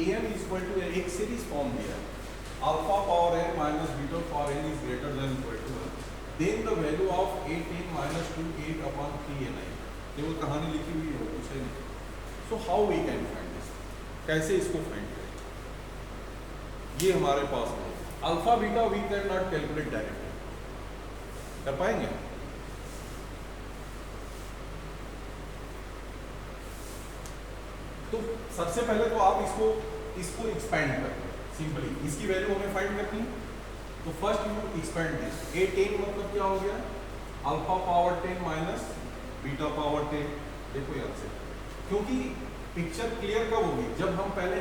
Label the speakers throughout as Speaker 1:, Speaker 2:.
Speaker 1: an equal to एक series form दिया है, alpha power n minus beta power n is greater than equal to 1, then the value of 8n minus 2 8 upon 3ni, ये वो कहानी लिखी हुई है, कुछ है नहीं। So how we can find this, कैसे इसको फाइंड करें, ये हमारे पास है। Alpha beta we can not calculate directly, कर पाएंगे? तो सबसे पहले तो आप इसको एक्सपेंड करते हैं सिंपली, इसकी वैल्यू हमें फाइंड करनी है। तो first you expand this, 8n मतलब क्या हो गया, alpha power 10 minus beta power 10। देखो याद से, क्योंकि पिक्चर क्लियर कब होगी, जब हम पहले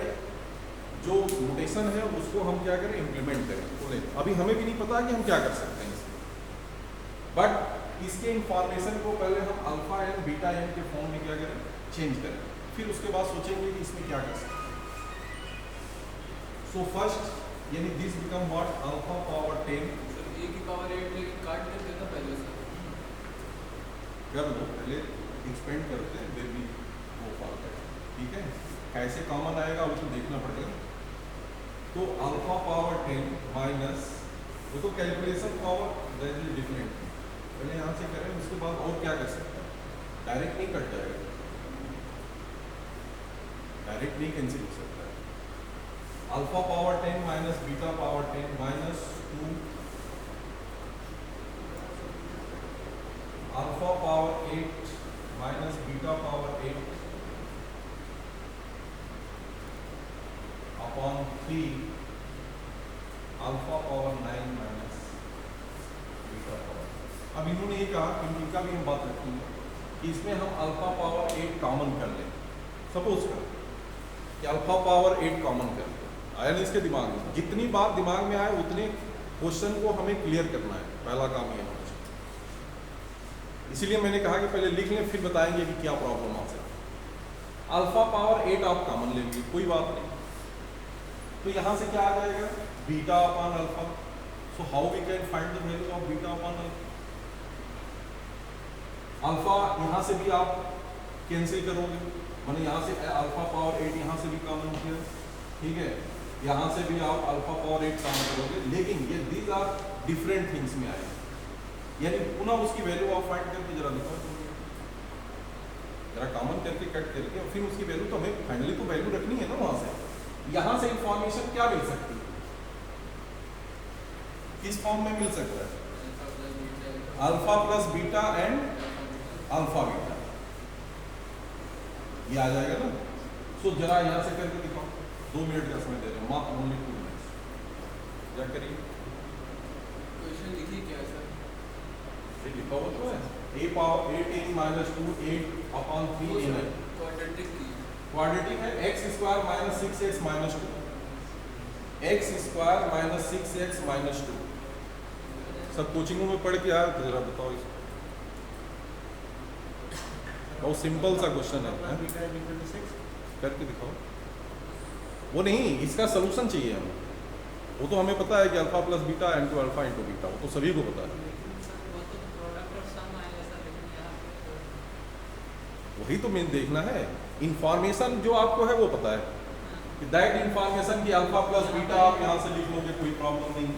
Speaker 1: जो नोटेशन है उसको हम क्या करें, इम्प्लीमेंट करें। बोले अभी हमें भी नहीं पता कि हम क्या कर सकते हैं इसमें, बट इसके इंफॉर्मेशन को पहले हम अल्फा एन बीटा एन के फॉर्म में क्या करें, चेंज करें, फिर उसके बाद सोचेंगे कि इसमें क्या कर सकते हैं। सो फर्स्ट यानी this become what, alpha power 10
Speaker 2: ए की पावर 8 लेके काट देते ना पहले से,
Speaker 1: कर दो, पहले एक्सपेंड करते हैं फिर भी वो फॉर्म है, ठीक है। कैसे कॉमन आएगा वो तो देखना पड़ेगा। तो अल्फा पावर 10 माइनस, वो तो calculation power that is different, पहले यहाँ से करें उसके बाद और क्या कर सकते हैं, डायरेक्ट नहीं कट जाएगा, डायरेक्ट नहीं कैंसिल हो सकता है। Alpha power 10 minus beta power 10 minus 2 alpha power 8 minus beta power 8 upon 3 alpha power 9 minus beta power. अब इन्होंने ये कहा कि इनका भी हम बात रखेंगे कि इसमें हम अल्फा पावर 8 कॉमन कर लें, सपोज कर कि अल्फा पावर 8 कॉमन कर लें, आया नहीं इसके दिमाग में, जितनी बात दिमाग में आए उतने क्वेश्चन को हमें क्लियर करना है, पहला काम ये होना चाहिए। इसीलिए मैंने कहा कि पहले लिख लें फिर बताएंगे कि क्या प्रॉब्लम आ सकती है। अल्फा पावर 8 आप कॉमन ले लीजिए, कोई बात नहीं, तो यहाँ से क्या आ जाएगा, beta upon alpha. So how we can find the value of beta upon alpha. Alpha यहाँ से भी आप कैंसिल करोगे, मैंने यहाँ से अल्फा पावर 8 यहाँ से भी कॉमन किया, ठीक है, यहाँ से भी आप अल्फा पावर 8 कॉमन करोगे, लेकिन ये दीज आर डिफरेंट थिंग्स में आएगा, यानी पुनः उसकी वैल्यू आप फाइंड करके जरा लिखो, जरा कॉमन करके कट करके, और फिर उसकी वैल्यू तो हमें फाइनली तो वैल्यू रखनी है ना, वहाँ से यहाँ से इंफॉर्मेशन क्या मिल सकती है, किस फॉर्म में मिल सकता है, alpha plus beta and alpha beta, ये आ जाएगा ना। सो जरा यहाँ से करके दिखाओ, 2 मिनट का समय दे रहे हैं, मात्र ओनली 2 मिनट्स, क्या करिए,
Speaker 2: क्वेश्चन लिखिए क्या है सर,
Speaker 1: ये लिखा हुआ तो है, a power 8n minus 2 8 upon 3 n है,
Speaker 2: क्वाड्रेटिक की
Speaker 1: क्वाड्रेटिक है, x square minus 6x minus 2, x square minus 6x minus 2, सब कोचिंगों में पढ़ के आए तो जरा बताओ इसको, बहुत सिंपल सा क्वेश्चन है, करके दिखाओ। वो नहीं, इसका सोल्यूशन चाहिए हमें, वो तो हमें पता है कि alpha plus beta into alpha into beta, वो तो सभी को पता है, वही तो मेन देखना है। इंफॉर्मेशन जो आपको है वो पता है कि दैट इंफॉर्मेशन की अल्फा प्लस बीटा आप यहाँ से लिख लोगे, कोई प्रॉब्लम नहीं,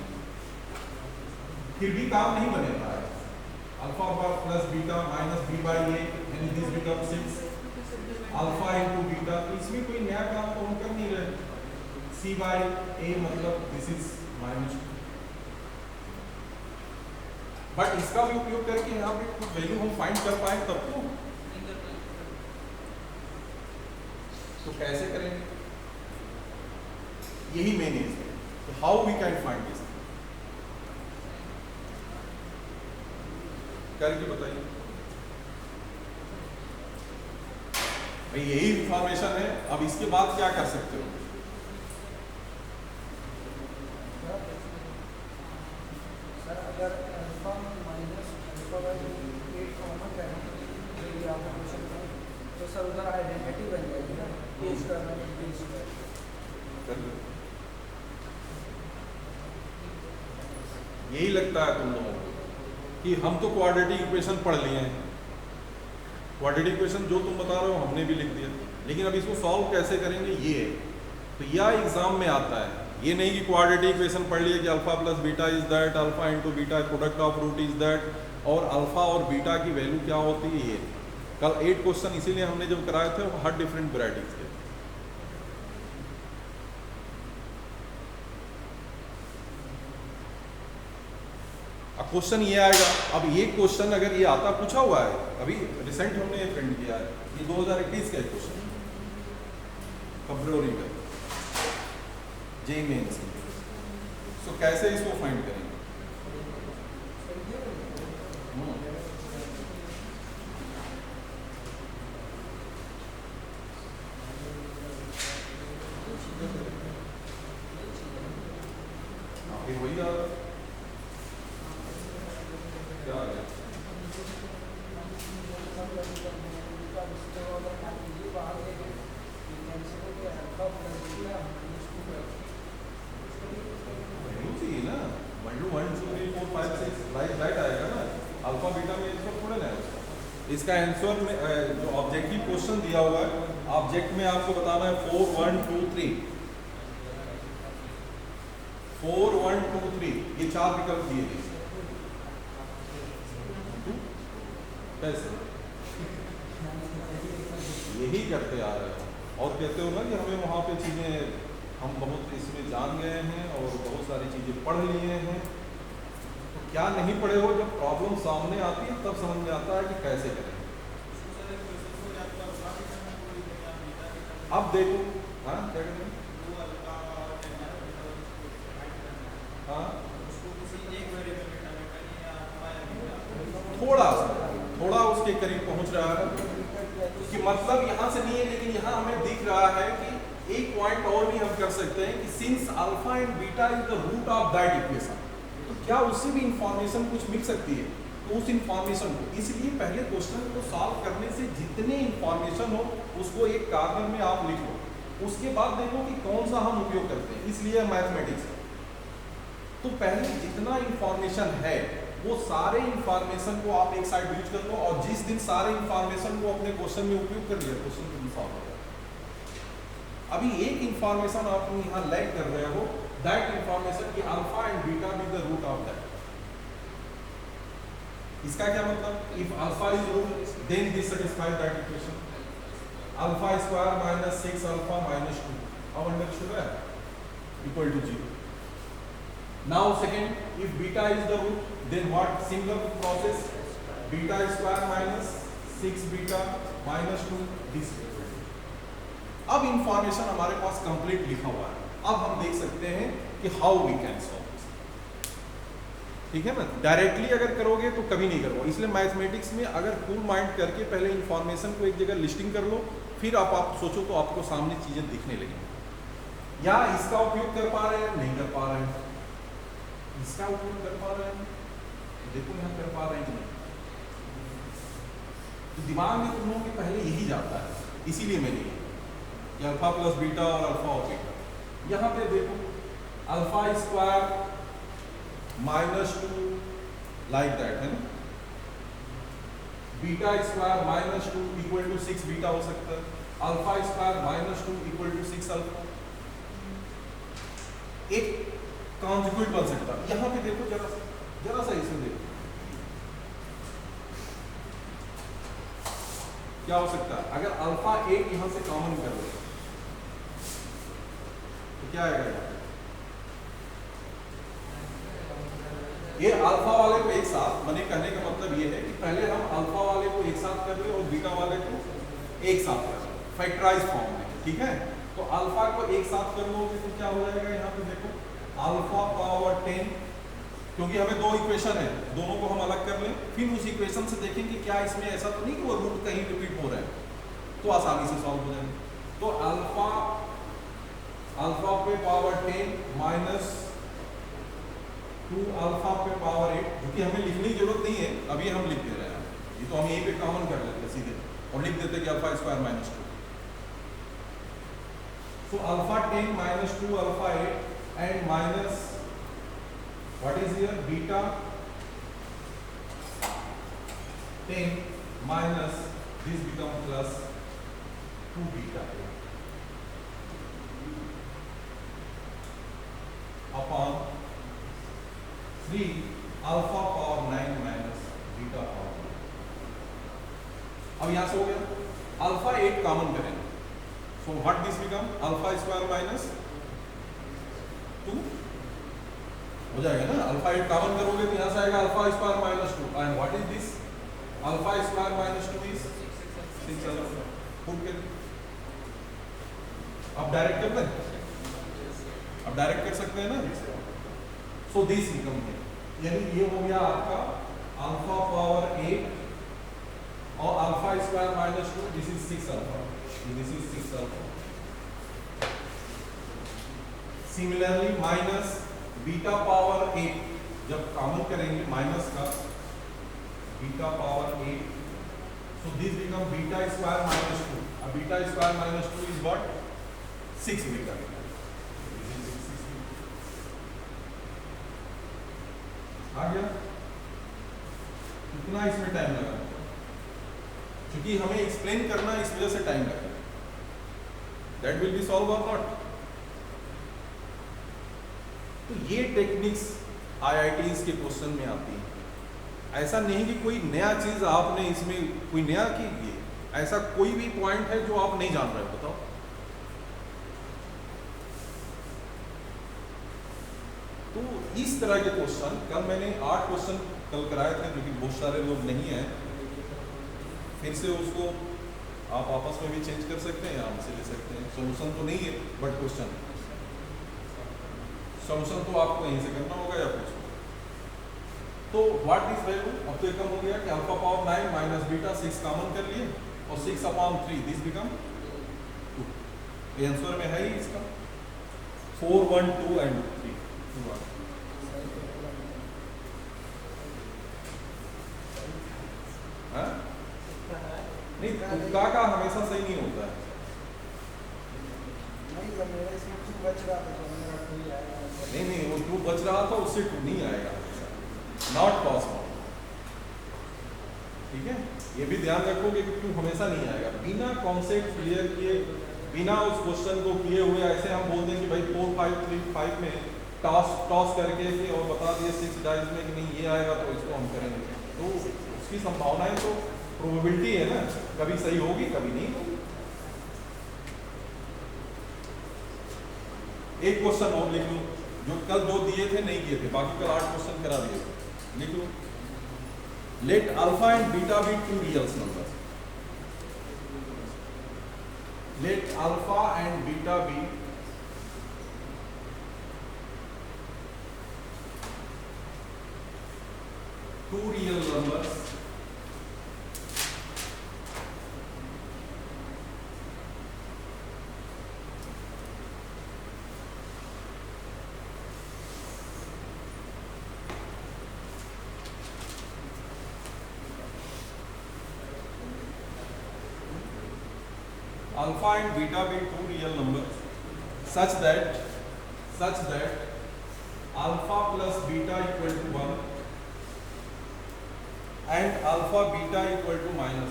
Speaker 1: फिर भी काम नहीं बनेगा है। Alpha plus beta minus b by a यानी this become 6 alpha into beta, तो इसमें कोई नया काम तो हम कर नहीं रहे, सी बाई ए मतलब दिस इज माइनस, बट इसका भी उपयोग करके यहाँ पे कुछ वैल्यू हम फाइंड कर पाए तब तो कैसे करेंगे, यही मेन इज है। तो how we can find this, करके बताइए भाई, यही इंफॉर्मेशन है। अब इसके बाद क्या कर सकते हो,
Speaker 3: सर अगर alpha minus alpha by 8 common करें तो आप क्वेश्चन करें तो सर उधर आइडेंटिटी बन जाएगी ना, ए स्क्वायर माइनस बी स्क्वायर।
Speaker 1: यही लगता है तुम लोगों को कि हम तो क्वाड्रेटिक इक्वेशन पढ़ लिए हैं, क्वाड्रेटिक इक्वेशन जो तुम बता रहे हो हमने भी लिख दिया, लेकिन अब इसको सॉल्व कैसे करेंगे ये है। तो यह एग्जाम में आता है, ये नहीं कि क्वाड्रेटिक इक्वेशन पढ़ लिए कि alpha plus beta is that, alpha into beta product of root is that, और अल्फा और बीटा की वैल्यू क्या होती है ये। कल 8 क्वेश्चन इसीलिए हमने जब कराए थे वो हर डिफरेंट वैराइटीज के। अब क्वेश्चन ये आएगा, अब ये क्वेश्चन अगर ये आता पूछा हुआ है अभी रिसेंट हमने ये प्रिंट किया है, ये 2021 का क्वेश्चन फरवरी का जेई मेंस। सो कैसे इसको फाइंड करेंगे? फिर वही आ रहा है। क्या आ गया? वैल्यू चाहिए ना, 1 2 1 2 3 4 5 6 राइट आएगा ना। अल्फा बीटा में इसका थोड़ा ना है उसका। इसका आंसर में जो ऑब्जेक्टिव क्वेश्चन दिया हुआ है, ऑब्जेक्ट में आपको बताना है 4 1 2 3 4 1 2 3, ये 4 विकल्प दिए गए। कैसे यही करते आ रहे हो और कहते हो ना कि हमें वहाँ पे चीज़ें हम बहुत इसमें जान गए हैं और बहुत सारी चीज़ें पढ़ लिए हैं। तो क्या नहीं पढ़े हो, जब प्रॉब्लम सामने आती है तब समझ में आता है कि कैसे करें। अब देखो, हाँ क्या करें, हाँ थोड़ा उसके करीब पहुंच रहा है कि मतलब यहाँ से नहीं है, लेकिन यहाँ हमें दिख रहा है कि एक पॉइंट और भी हम कर सकते हैं कि since alpha and beta is the root of that equation, तो क्या उससे भी इंफॉर्मेशन कुछ मिल सकती है। तो उस इंफॉर्मेशन को, इसलिए पहले क्वेश्चन को सॉल्व करने से जितने इंफॉर्मेशन हो उसको एक कार्नर में आप लिख लो, उसके बाद देखो कि कौन सा हम उपयोग करते हैं। इसलिए मैथमेटिक्स है, तो पहले जितना इंफॉर्मेशन है वो सारे इंफॉर्मेशन को आप एक साइड यूज कर लो, और जिस दिन सारे इंफॉर्मेशन को अपने क्वेश्चन में उपयोग कर लिया, क्वेश्चन को सॉल्व हो गया। अभी एक इंफॉर्मेशन आप यहाँ लैग कर रहे हो, दैट इंफॉर्मेशन की alpha and beta be the root of that. इसका क्या मतलब, if alpha is root then this satisfies that equation, alpha square minus 6 alpha minus 2 अब अंडरस्टूड है equal to 0। Now second, if beta is the root, then what? Similar process, beta square minus 6 beta minus 2 this। अब information हमारे पास complete लिखा हुआ है, अब हम देख सकते हैं कि how we can solve this. ठीक है ना, डायरेक्टली अगर करोगे तो कभी नहीं करोगे, इसलिए मैथमेटिक्स में अगर कूल माइंड करके पहले इंफॉर्मेशन को एक जगह लिस्टिंग कर लो, फिर आप सोचो तो आपको सामने चीजें दिखने लगेंगी। या इसका उपयोग कर पा रहे हैं, नहीं कर पा रहे हैं, इसका उपयोग कर पा रहे हैं, देखो यहाँ कर पा रहे हैं नहीं, तो दिमाग में तुम लोगों के पहले यही जाता है। इसीलिए मैंने कि अल्फा प्लस बीटा और अल्फा और बीटा, यहाँ पे देखो alpha square minus 2 like that है ना, beta square minus 2 equal to 6 beta हो सकता है, alpha square minus 2 equal to 6 alpha, एक कॉन्जुगेट बन सकता है। यहाँ पे देखो जरा सा इसमें देखो क्या हो सकता है, अगर अल्फा एक यहाँ से कॉमन कर लो तो क्या आएगा यहाँ पे, ये अल्फा वाले को एक साथ, मैंने कहने का मतलब ये है कि पहले हम अल्फा वाले को एक साथ कर ले और बीटा वाले को एक साथ कर लो फैक्टराइज फॉर्म में। ठीक है, तो अल्फा को एक साथ कर लो तो क्या हो जाएगा, यहाँ पे देखो अल्फा पावर 10, क्योंकि हमें दो इक्वेशन है, दोनों को हम अलग कर लें, फिर उस इक्वेशन से देखेंगे क्या इसमें ऐसा तो नहीं कि वो रूट कहीं रिपीट हो रहा है, तो आसानी से सॉल्व हो जाएंगे। तो अल्फा पे पावर 10 माइनस 2 अल्फा पे पावर 8, जो कि हमें लिखने की जरूरत नहीं है, अभी हम लिख दे रहे हैं, ये तो हम यहीं पे कॉमन कर लेते हैं सीधे और लिख देते कि अल्फा स्क्वायर माइनस 2। तो alpha 10 minus 2 alpha 8 and minus what is here, beta 10 minus this become plus 2 beta। Alpha power 9 minus beta power 9। अब यहां से हो गया अल्फा 8 कॉमन करेंगे, so what this become alpha square minus 2 हो जाएगा ना। अल्फा 8 कॉमन करोगे तो यहां से आएगा alpha square minus 2 and what is this alpha square minus 2 is 6 alpha. Put कर अब डायरेक्ट कर दें, अब डायरेक्ट कर सकते हैं ना। सो दिस बिकम है, यानी ये हो गया आपका अल्फा पावर 8 और alpha square minus 2, this is 6 alpha, this is 6 alpha. Similarly minus beta power 8 जब कॉमन करेंगे माइनस का beta power 8, so this become beta square minus 2। अब beta square minus 2 is what 6 beta. आ गया। कितना इसमें time लगा, क्योंकि हमें एक्सप्लेन करना इस वजह से टाइम लगा। दैट विल बी सॉल्व और नॉट। तो ये टेक्निक्स आईआईटीज के क्वेश्चन में आती है। ऐसा नहीं कि कोई नया चीज आपने इसमें कोई नया की, ऐसा कोई भी पॉइंट है जो आप नहीं जान रहे हो, बताओ। तो इस तरह के क्वेश्चन कल मैंने 8 क्वेश्चन कल कराए थे, जो कि बहुत सारे लोग नहीं हैं, फिर से उसको आप आपस में भी चेंज कर सकते हैं या हमसे ले सकते हैं। सॉल्यूशन तो नहीं है बट क्वेश्चन, सॉल्यूशन तो आपको यहीं से करना होगा या कुछ। तो व्हाट इज वैल्यू, अब तो ये कम हो गया कि alpha power 9 minus beta 6 common कर लिए और 6/3 दिस बिकम 2। ये आंसर में है ही इसका 4, 1, 2 एंड 3। हाँ? नहीं, तुक्का का हमेशा सही नहीं होता है। नहीं, वो 2 बच रहा था उससे 2 नहीं आएगा, नॉट पॉसिबल। ठीक है, ये भी ध्यान रखोगे कि 2 हमेशा नहीं आएगा। बिना कॉन्सेप्ट क्लियर किए, बिना उस क्वेश्चन को किए हुए ऐसे हम बोल दें कि भाई 4, 5, 3, 5 में टॉस करके कि और बता दिए 6 डाइज में कि नहीं ये आएगा तो इसको हम करेंगे, तो उसकी संभावनाएं तो प्रोबेबिलिटी है ना, कभी सही होगी कभी नहीं होगी। एक क्वेश्चन और लिख लो, जो कल 2 दिए थे नहीं दिए थे, बाकी कल 8 क्वेश्चन करा दिए थे। लिख लो, let alpha and beta be 2 reals number. Let alpha and beta be two real numbers alpha and beta be 2 real numbers such that alpha plus beta equal to 1 and alpha beta equal to -1.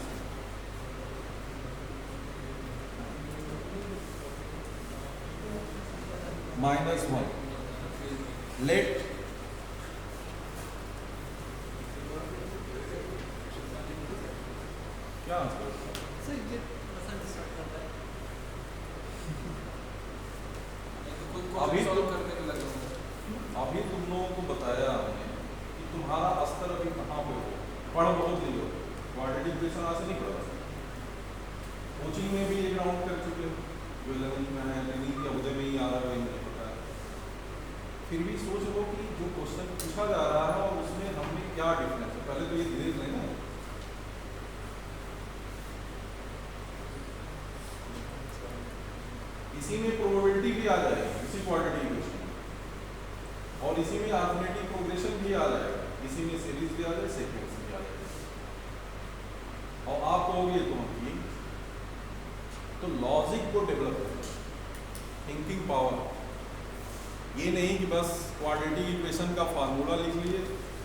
Speaker 1: Let क्या अभी तुम लोगों को बताया हमने कि तुम्हारा स्तर अभी कहाँ पे हो, पढ़ बहुत नहीं हो, क्वाड्रेटिक इक्वेशन आज से नहीं पढ़ा। कोचिंग में भी एक राउंड कर चुके हो, जो 11th में है, नहीं कि उदय में ही आ रहा है, नहीं पता है। फिर भी सोच लो कि जो क्वेश्चन पूछा जा रहा है और उसमें हमने क्या डिफरेंस है, पहले तो ये देख लेना। इसी में प्रोबेबिलिटी भी आ जाएगी, इसी क्वाड्रेटिक इक्वेशन, और इसी में अर्थमेटिक प्रोग्रेशन भी आ जाएगा, इसी में सीरीज भी आ जाएगा, सीक्वेंस भी आ जाएगा। और आप कहोगे तो हम ये तो लॉजिक को डेवलप करें, थिंकिंग पावर। ये नहीं कि बस क्वाड्रेटिक इक्वेशन का फार्मूला लिख लिए,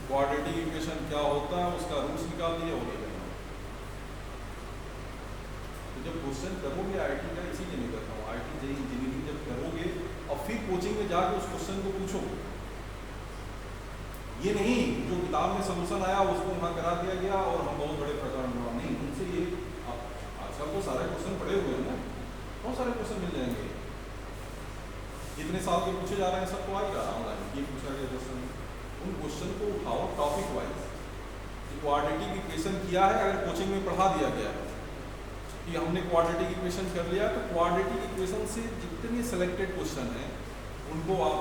Speaker 1: क्वाड्रेटिक इक्वेशन क्या होता है उसका रूल्स निकाल दिए और ये करना। तो जब क्वेश्चन करोगे आईटी का, इसीलिए नहीं करता हूँ, आईटी जेईई इंजीनियरिंग जब करोगे और फिर कोचिंग में जाकर उस क्वेश्चन को पूछोगे ये नहीं जो किताब में सोल्यूशन आया उसको वहाँ करा दिया गया और हम बहुत बड़े प्रकरण हुआ, नहीं, उनसे ये आजकल तो सारे क्वेश्चन पड़े हुए हैं ना, बहुत सारे क्वेश्चन मिल जाएंगे। इतने साल के पूछे जा रहे हैं, सब तो आ ही रहा ऑनलाइन, ये पूछा गया क्वेश्चन, उन क्वेश्चन को उठाओ टॉपिक वाइज। क्वाड्रेटिक इक्वेशन किया है, अगर कोचिंग में पढ़ा दिया गया कि हमने क्वाड्रेटिक इक्वेशन कर लिया, तो क्वाड्रेटिक इक्वेशन से जितने सेलेक्टेड क्वेश्चन हैं उनको आप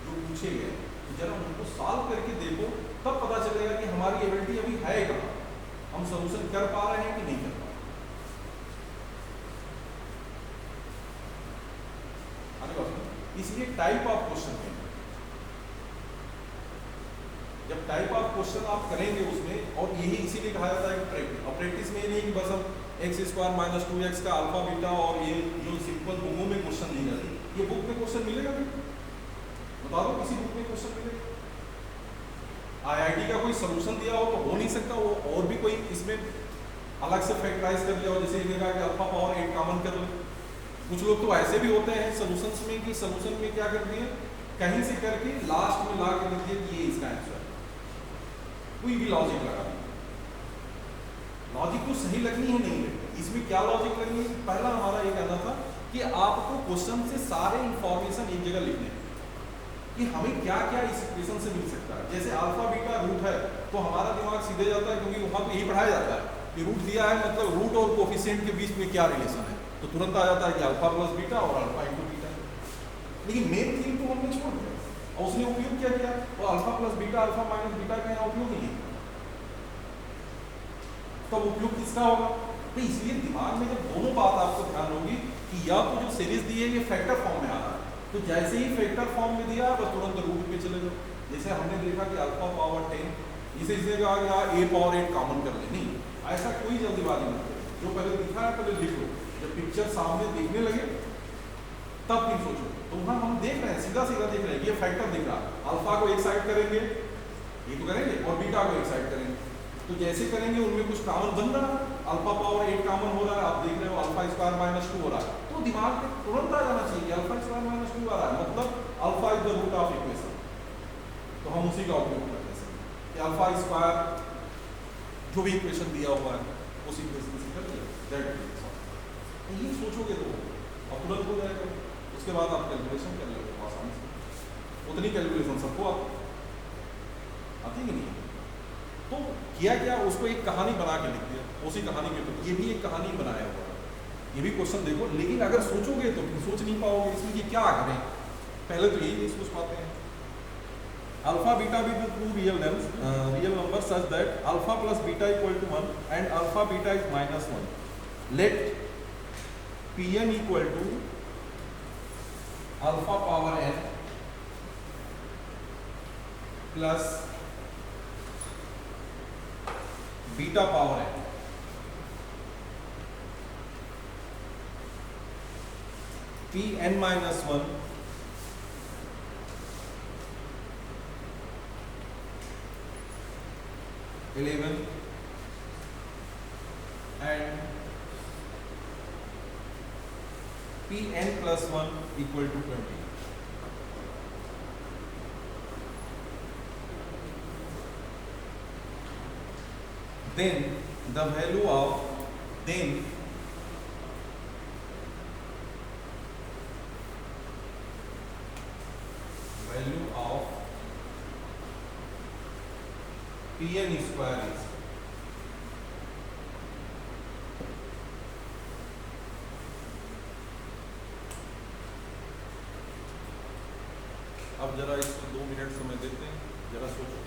Speaker 1: जो पूछे गए जरा उनको सॉल्व करके देखो, तब पता चलेगा कि हमारी एबिलिटी अभी है कहाँ, हम सॉल्यूशन कर पा रहे हैं कि नहीं कर पा रहे हैं। इसलिए टाइप ऑफ क्वेश्चन है, जब टाइप ऑफ क्वेश्चन आप करेंगे उसमें, और यही इसीलिए कहा जाता है कि प्रैक्टिस। और प्रैक्टिस में नहीं कि बस हम x² - 2x का अल्फा बीटा और ये जो सिंपल बुकों में क्वेश्चन नहीं रहते, ये बुक में क्वेश्चन मिलेगा नहीं, बता दो किसी बुक में क्वेश्चन मिलेगा? IIT का कोई सोल्यूशन दिया हो तो हो नहीं सकता, वो और भी कोई इसमें अलग से फैक्टराइज कर लिया हो, जैसे लिखा कि अल्फा पावर 8 कॉमन कर ले। कुछ लोग तो ऐसे भी होते हैं सोल्यूशंस में कि सोल्यूशन में क्या कर दिए, कहीं से करके लास्ट में ला के लिख दिया कि ये इसका आंसर है, कोई भी लॉजिक लगा दिया। लॉजिक तो सही लगनी है, नहीं लगनी, इसमें क्या लॉजिक लगनी है? पहला हमारा ये कहना था कि आपको क्वेश्चन से सारे इंफॉर्मेशन एक जगह लिखने हैं कि हमें क्या क्या इस इक्वेशन से मिल सकता है। जैसे अल्फा बीटा रूट है तो हमारा दिमाग सीधे जाता है, क्योंकि वहाँ तो यही पढ़ाया जाता है कि रूट दिया है मतलब रूट और कोफिशिएंट के बीच में क्या रिलेशन है, तो तुरंत आ जाता है कि अल्फा प्लस बीटा और अल्फा इंटू बीटा। लेकिन मेन थीम तो हमने छोड़ दिया और उसने उपयोग क्या किया, और alpha plus beta alpha minus beta का यहाँ उपयोग नहीं, तब उपयोग किसका होगा? तो इसलिए दिमाग में जब दोनों बात आपको ध्यान होगी कि या तो जो सीरीज दी है ये फैक्टर फॉर्म में आ रहा है, तो जैसे ही फैक्टर फॉर्म में दिया बस तुरंत रूट पे चले जाओ। जैसे हमने देखा कि अल्फा पावर 10, इसे इसने कहा कि यार a पावर 8 कॉमन कर ले, नहीं, ऐसा कोई जल्दीबाजी मत करो, जो पहले दिखा है पहले लिख लो, जब पिक्चर सामने देखने लगे तब फिर सोचो। तो वहाँ हम देख रहे हैं, सीधा सीधा देख रहे हैं, ये फैक्टर दिख रहा है, अल्फा को एक साइड करेंगे, ये तो करेंगे, और बीटा को एक साइड करेंगे, तो जैसे करेंगे उनमें कुछ कॉमन बन रहा है, अल्फा पावर 8 कॉमन हो रहा है, आप देख रहे हो अल्फा स्क्वायर माइनस 2 हो रहा है, तो दिमाग में तुरंत आ जाना चाहिए कि अल्फा स्क्वायर माइनस 2 आ रहा है, मतलब alpha is the root of equation. तो हम उसी का उपयोग करते हैं कि अल्फा स्क्वायर जो भी इक्वेशन दिया हुआ है उस इक्वेशन से कर दिया, दैट ये सोचोगे तो और तुरंत हो जाएगा। उसके बाद आप कैलकुलेशन कर लोगे आसानी से, उतनी कैलकुलेशन सबको आती कि नहीं। तो किया क्या, उसको एक कहानी बना के लिख दिया, उसी कहानी के ऊपर ये भी एक कहानी बनाया हुआ है, ये भी क्वेश्चन देखो, लेकिन अगर सोचोगे तो फिर सोच नहीं पाओगे, इसमें ये क्या करें, पहले तो यही नहीं सोच पाते हैं। अल्फा बीटा भी two real number such that alpha plus beta equal to 1 and alpha beta is -1, let Pn equal to alpha power n plus beta power n, Pn -1 11 and Pn plus 1 equal to 20. Then the value of Pn square is अब जरा इसको 2 minute समय देते हैं, जरा सोचो,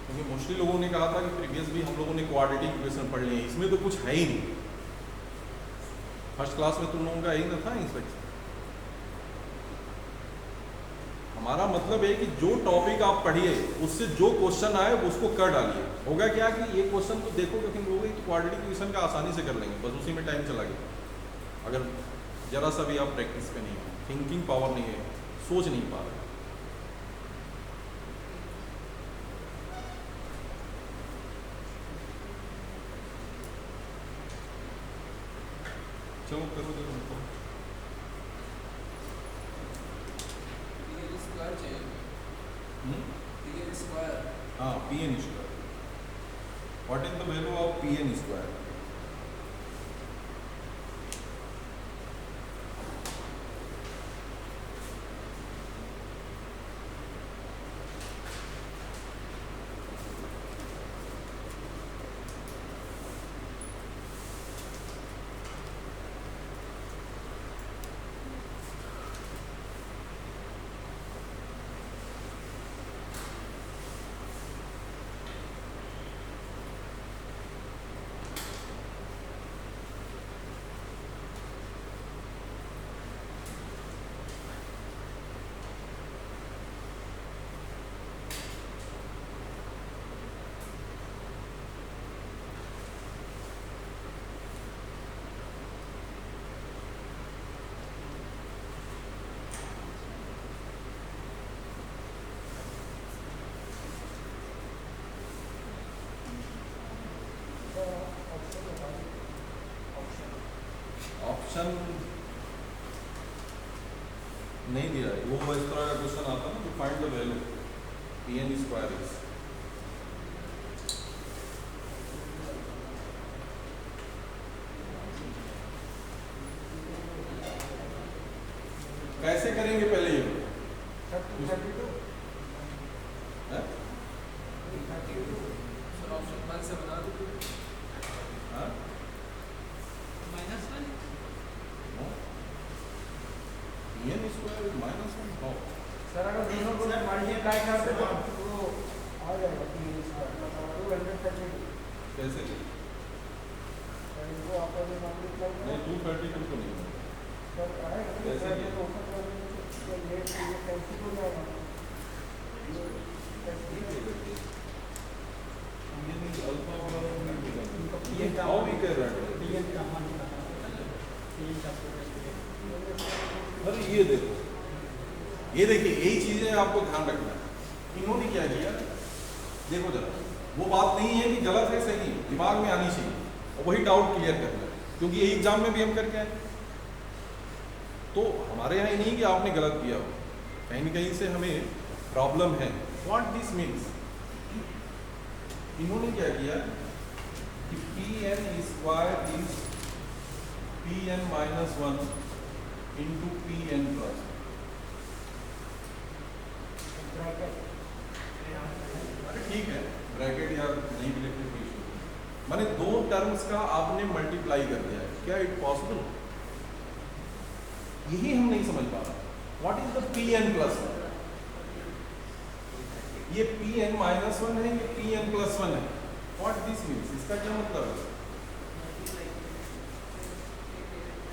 Speaker 1: क्योंकि mostly लोगों ने कहा था कि प्रीवियस भी हम लोगों ने क्वाड्रेटिक इक्वेशन पढ़ लिए, इसमें तो कुछ है ही नहीं, फर्स्ट क्लास में तुम लोगों का यही ना था इंस्पेक्शन। हमारा मतलब है कि जो टॉपिक आप पढ़िए उससे जो क्वेश्चन आए उसको कर डालिए। होगा क्या कि ये क्वेश्चन तो देखोगे तुम लोग कि क्वाड्रेटिक इक्वेशन का आसानी से कर लेंगे, बस उसी में टाइम चला गया। अगर जरा सा भी आप प्रैक्टिस पे नहीं हो, थिंकिंग पावर नहीं है, सोच नहीं पा रहे। चलो करो देखो उनको।
Speaker 2: स्क्वायर चाहिए,
Speaker 1: Pn square. What is the value of Pn square? Option नहीं दिया है वो इस तरह का क्वेश्चन आता है ना, तो find the value Pn square is कैसे करेंगे पहले ये हैं?
Speaker 2: सर ऑप्शन 1 से बना दो
Speaker 1: हाँ?
Speaker 2: -1
Speaker 1: No. Pn square is -1 how?
Speaker 3: Sir अगर दोनों को मल्टीप्लाई करते तो वो आ जाएगा Pn स्क्वायर 232
Speaker 1: कैसे
Speaker 3: वो आपस में मल्टीप्लाई
Speaker 1: नहीं 232 तो नहीं
Speaker 3: सर आएगा
Speaker 1: कैसे
Speaker 3: सर
Speaker 1: किया?
Speaker 3: तो ओपन कर देंगे तो लेट से ये कैंसिल हो जाएगा
Speaker 1: Pn is alpha over
Speaker 3: Pn का
Speaker 1: how we can write it?
Speaker 3: Pn का मान Pn का
Speaker 1: अरे ये देखिए यही चीजें आपको ध्यान रखना है। इन्होंने क्या किया देखो जरा, वो बात नहीं है कि गलत है सही है, दिमाग में आनी चाहिए और वही डाउट क्लियर करना है, क्योंकि यही एग्जाम में भी हम करके आए। तो हमारे यहाँ ही नहीं कि आपने गलत किया हो, कहीं ना कहीं से हमें प्रॉब्लम है। व्हाट दिस मीन्स, इन्होंने क्या किया कि Pn square is Pn -1 into Pn plus. ठीक है, ब्रैकेट या नहीं भी लिखने कोई इशू नहीं। माने दो टर्म्स का आपने मल्टीप्लाई कर दिया है, क्या इट पॉसिबल? यही हम नहीं समझ पा रहे। What is the Pn plus? ये Pn -1 है, ये Pn +1 है। व्हाट दिस मीन्स, इसका क्या मतलब है?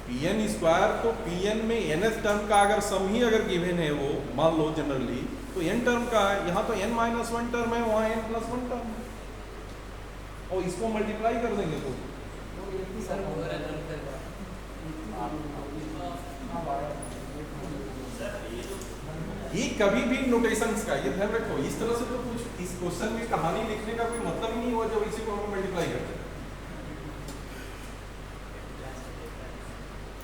Speaker 1: Pn स्क्वायर तो Pn में nth टर्म का अगर सम ही अगर गिवन है, वो मान लो जनरली तो n टर्म का है, यहाँ तो n-1 टर्म है, वहाँ n+1 टर्म है, और इसको मल्टीप्लाई कर देंगे तो
Speaker 2: सर ओवर एन
Speaker 1: ये कभी भी नोटेशंस का ये ध्यान रखो। इस तरह से तो कुछ इस क्वेश्चन में कहानी लिखने का कोई मतलब ही नहीं हुआ जब इसी को हम मल्टीप्लाई करते हैं।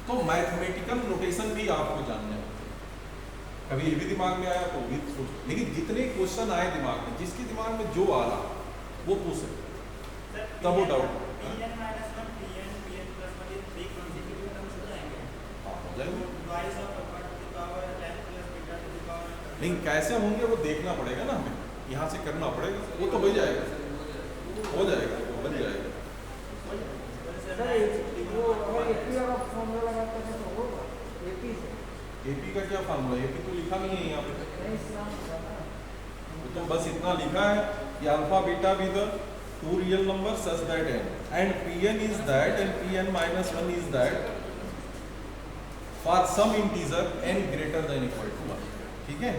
Speaker 1: तो मैथमेटिकल नोटेशन भी आपको जानने होते हैं। कभी ये भी दिमाग में आया तो भी सोच, लेकिन जितने क्वेश्चन आए दिमाग में, जिसके दिमाग में जो आ रहा वो पूछ सकते, तब वो डाउट हो जाएगा। लेकिन कैसे होंगे वो देखना पड़ेगा ना हमें, यहाँ से करना पड़ेगा, वो तो हो जाएगा, हो जाएगा, वो बन जाएगा।
Speaker 3: वो अगर एपी का फॉर्मूला लगाते हैं तो होगा एपी से।
Speaker 1: एपी का क्या फार्मूला? एपी तो लिखा नहीं है यहाँ पे,
Speaker 3: नहीं इस्लाम का ना
Speaker 1: वो तो बस इतना लिखा है कि alpha beta with two real number such that n and Pn is that and Pn -1 is that for some integer n greater than equal to 1। ठीक है,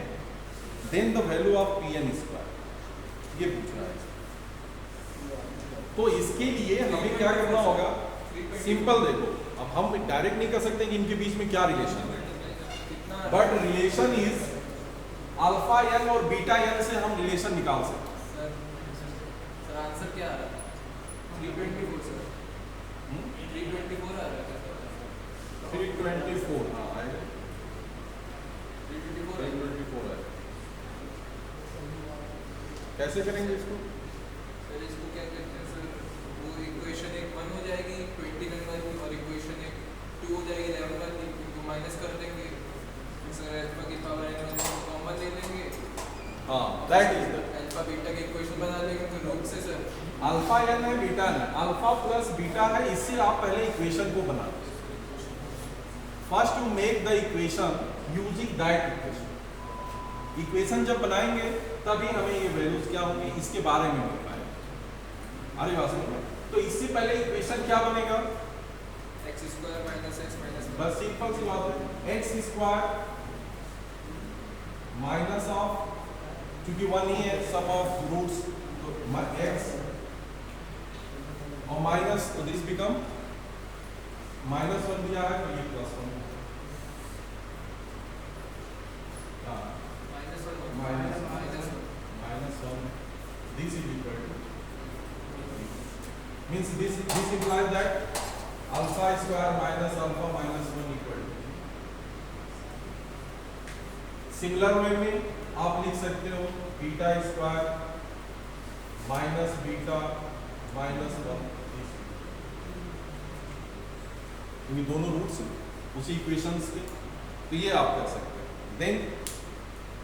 Speaker 1: then the value of Pn square, ये पूछ रहा है। तो इसके लिए हमें क्या करना होगा? सिंपल देखो, अब हम डायरेक्ट नहीं कर सकते कि इनके बीच में क्या रिलेशन है, but relation is alpha n और बीटा n से हम रिलेशन निकाल सकते हैं।
Speaker 2: सर आंसर क्या आ रहा है? 324 सर। 324 आ रहा है।
Speaker 1: 324 हाँ आएगा,
Speaker 2: 324
Speaker 1: 324 है। कैसे करेंगे इसको?
Speaker 2: सर इसको क्या कहते हैं सर, वो इक्वेशन एक 1 हो जाएगी 21 वाली और इक्वेशन एक 2 हो जाएगी 11 वाली, तो माइनस कर देंगे सर, अल्फा की पावर n को कॉमन ले लेंगे।
Speaker 1: हाँ, that is the
Speaker 2: alpha beta के इक्वेशन बना लेंगे तो रूट से सर
Speaker 1: अल्फा n है beta n, alpha plus beta है, इससे आप पहले इक्वेशन को बना first to make the equation using that equation. Equation जब बनाएंगे तभी हमें ये वैल्यूज क्या होंगी इसके बारे में मिल पाएगा। अरे बात सुनो, तो इससे पहले इक्वेशन क्या बनेगा?
Speaker 2: x² माइनस x माइनस
Speaker 1: बस सिंपल सी बात है, एक्स स्क्वायर माइनस ऑफ, क्योंकि 1 ही है सम ऑफ रूट्स, तो x और माइनस, तो दिस बिकम -1 दिया है तो ये +1 -1 this is equal to means this implies that alpha square minus alpha minus 1 equal to। Similar way में आप लिख सकते हो beta square minus beta minus 1, क्योंकि दोनों रूट्स उसी इक्वेशंस के, तो ये आप कर सकते हैं। Then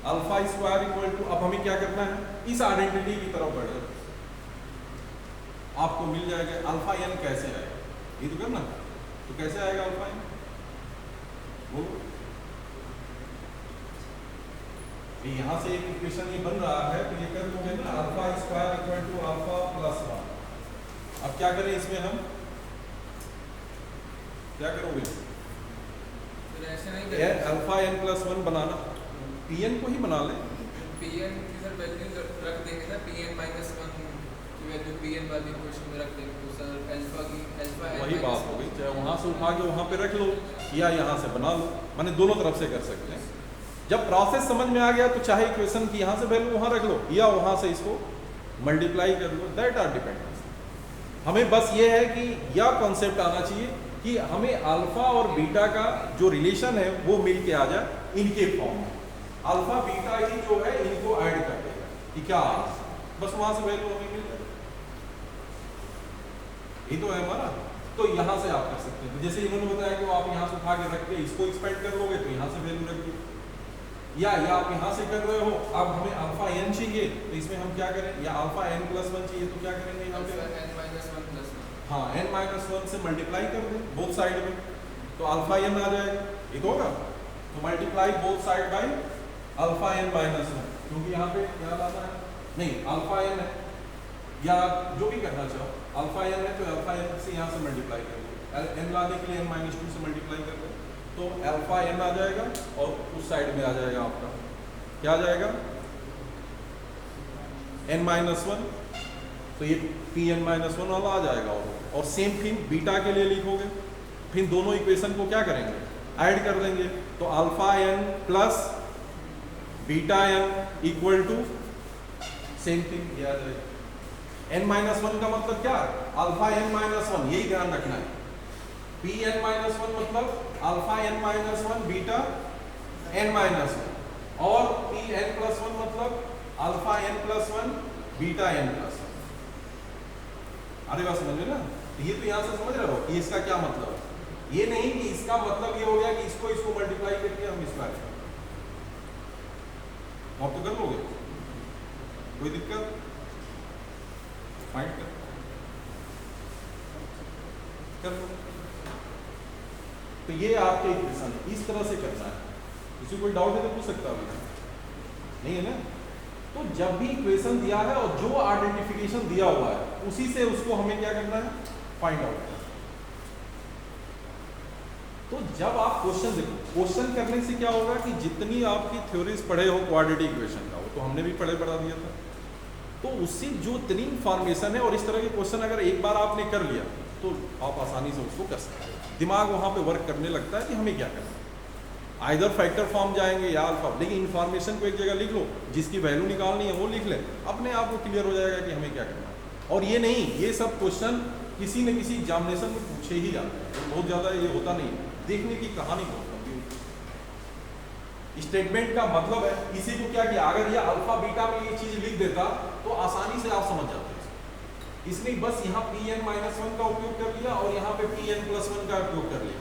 Speaker 1: alpha square equal to, अब हमें क्या करना है, इस आइडेंटिटी की तरफ बढ़े, आपको मिल जाएगा अल्फा n कैसे आएगा, ये तो करना, तो कैसे आएगा अल्फा n, वो यहाँ से एक इक्वेशन ये बन रहा है, तो ये कर दोगे ना alpha square equal to alpha plus 1। अब क्या करें इसमें, हम क्या करोगे,
Speaker 2: फिर ऐसे नहीं
Speaker 1: ये अल्फा n प्लस 1 बनाना, pn को ही बना ले,
Speaker 2: pn की सर वैल्यू रख देंगे ना, pn माइनस 1 की वैल्यू pn वाली इक्वेशन में रख देंगे, तो सर अल्फा की अल्फा
Speaker 1: वही बात हो गई, चाहे वहां से उठा के वहां पे रख लो या यहाँ से बना लो, माने दोनों तरफ से कर सकते हैं। जब प्रोसेस समझ में आ गया तो चाहे इक्वेशन की यहाँ से वैल्यू वहां रख लो या वहां से इसको मल्टीप्लाई कर लो, दैट आर डिपेंडेंस। हमें बस ये है कि यह कॉन्सेप्ट आना चाहिए कि हमें अल्फा और बीटा का जो रिलेशन है वो मिल के आ जाए इनके फॉर्म में, अल्फा बीटा ही जो है इनको ऐड कर देगा कि क्या आ, बस वहां से वैल्यू हमें मिल जाए, ये तो है हमारा। तो यहाँ से आप कर सकते हैं, जैसे इन्होंने बताया कि आप यहाँ से उठा के रख के इसको एक्सपेंड कर लोगे तो यहाँ से वैल्यू रख दो, या आप यहाँ से कर रहे हो, अब हमें अल्फा n चाहिए तो इसमें हम क्या करें, या अल्फा n प्लस 1 चाहिए तो क्या करेंगे यहाँ पे,
Speaker 2: n माइनस 1 प्लस 1,
Speaker 1: हाँ n माइनस 1 से मल्टीप्लाई कर दें बोथ साइड में, तो अल्फा n आ जाएगा, ये तो होगा, तो multiply both side by alpha n minus 1, क्योंकि यहाँ पे क्या लाना है, नहीं अल्फा n है, या जो भी करना चाहो अल्फा n है तो अल्फा n से यहाँ से मल्टीप्लाई कर दो, n लाने के लिए n माइनस 2 से मल्टीप्लाई कर दो, तो अल्फा n आ जाएगा और उस साइड में आ जाएगा आपका क्या आ जाएगा n माइनस 1, तो ये pn माइनस 1 वाला आ जाएगा, और सेम थिंग बीटा के लिए लिखोगे, फिर दोनों इक्वेशन को क्या करेंगे, ऐड कर देंगे, तो alpha n plus beta n equal to same thing ये आ जाएगा। n माइनस 1 का मतलब क्या, अल्फा n माइनस 1, यही ध्यान रखना है, pn माइनस 1 मतलब alpha n minus 1 beta n minus 1, और pn प्लस 1 मतलब alpha n plus 1 beta n plus 1। अरे बात समझ में ना, ये तो यहाँ से समझ रहे हो कि इसका क्या मतलब है, ये नहीं कि इसका मतलब ये हो गया कि इसको मल्टीप्लाई करके हम इसका आप तो कर लोगे, कोई दिक्कत, फाइंड कर लो। तो ये आपके इक्वेशन है, इस तरह से करना है, किसी कोई डाउट है तो पूछ सकता है, नहीं है ना। तो जब भी इक्वेशन दिया है और जो आइडेंटिफिकेशन दिया हुआ है उसी से उसको हमें क्या करना है, फाइंड आउट करना है। तो जब आप क्वेश्चन देखो, क्वेश्चन करने से क्या होगा कि जितनी आपकी थ्योरीज पढ़े हो क्वाड्रेटिक इक्वेशन का, वो तो हमने भी पढ़ा दिया था, तो उससे जो इतनी इंफॉर्मेशन है और इस तरह के क्वेश्चन अगर एक बार आपने कर लिया तो आप आसानी से उसको कर सकते हैं, दिमाग वहाँ पे वर्क करने लगता है कि हमें क्या करना है, आइदर फैक्टर फॉर्म जाएंगे या अल्फा, लेकिन इन्फॉर्मेशन को एक जगह लिख लो, जिसकी वैल्यू निकालनी है वो लिख ले, अपने आप को क्लियर हो जाएगा कि हमें क्या करना है। और ये नहीं, ये सब क्वेश्चन किसी न किसी एग्जामिनेशन में पूछे ही जाते हैं, बहुत ज़्यादा ये होता नहीं, देखने की कहानी बहुत लंबी होती है। स्टेटमेंट का मतलब है, इसी को क्या किया, अगर ये अल्फा बीटा में ये चीज लिख देता तो आसानी से आप समझ जाते, इसलिए बस यहाँ Pn-1 का उपयोग कर लिया और यहाँ पे Pn+1 का उपयोग कर लिया,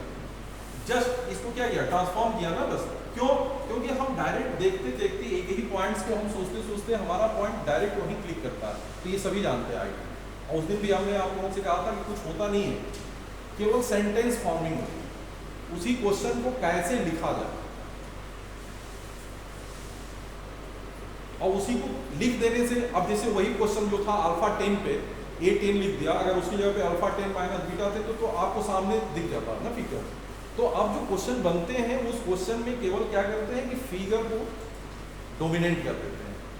Speaker 1: जस्ट इसको क्या किया, ट्रांसफॉर्म किया ना बस। क्यों? क्योंकि हम डायरेक्ट देखते देखते एक ही पॉइंट्स को हम सोचते सोचते हमारा पॉइंट डायरेक्ट वहीं क्लिक करता है, तो ये सभी जानते हैं आइडिया। और उस दिन भी हमने आप लोगों से कहा था कि कुछ होता नहीं है, केवल सेंटेंस फॉर्मिंग होती है, उसी क्वेश्चन को कैसे लिखा जाए और उसी को लिख देने से, अब जैसे वही क्वेश्चन जो था अल्फा 10 पे A10 लिख दिया, अगर उसकी जगह पे अल्फा 10 माइनस बीटा थे तो आपको सामने दिख जाता है ना फिगर। तो अब जो क्वेश्चन बनते हैं उस क्वेश्चन में केवल क्या करते हैं कि फिगर को डोमिनेट कर देते हैं,